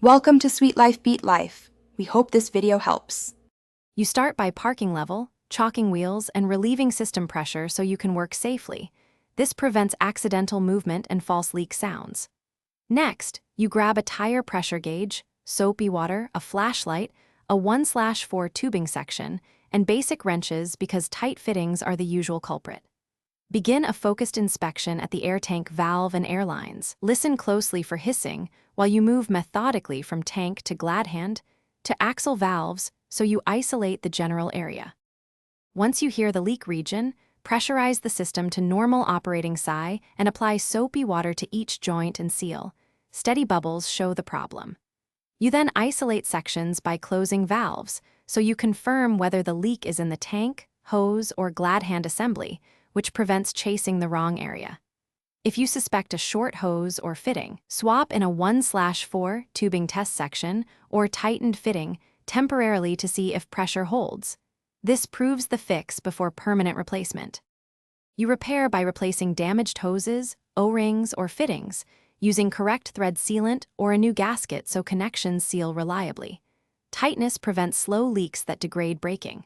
Welcome to Sweet Life Beat Life. We hope this video helps. You start by parking level, chalking wheels, and relieving system pressure so you can work safely. This prevents accidental movement and false leak sounds. Next, you grab a tire pressure gauge, soapy water, a flashlight, a 1/4 tubing section, and basic wrenches because tight fittings are the usual culprit. Begin a focused inspection at the air tank valve and air lines. Listen closely for hissing while you move methodically from tank to glad hand to axle valves so you isolate the general area. Once you hear the leak region, pressurize the system to normal operating psi and apply soapy water to each joint and seal. Steady bubbles show the problem. You then isolate sections by closing valves so you confirm whether the leak is in the tank, hose, or glad hand assembly, which prevents chasing the wrong area. If you suspect a short hose or fitting, swap in a 1/4 tubing test section or tightened fitting temporarily to see if pressure holds. This proves the fix before permanent replacement. You repair by replacing damaged hoses, O-rings, or fittings, using correct thread sealant or a new gasket so connections seal reliably. Tightness prevents slow leaks that degrade braking.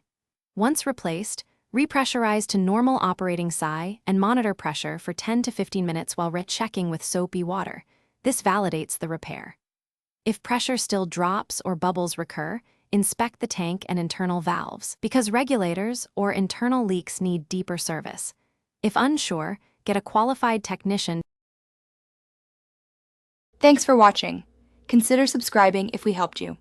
Once replaced, repressurize to normal operating psi and monitor pressure for 10 to 15 minutes while rechecking with soapy water. This validates the repair. If pressure still drops or bubbles recur, inspect the tank and internal valves, because regulators or internal leaks need deeper service. If unsure, get a qualified technician. Thanks for watching. Consider subscribing if we helped you.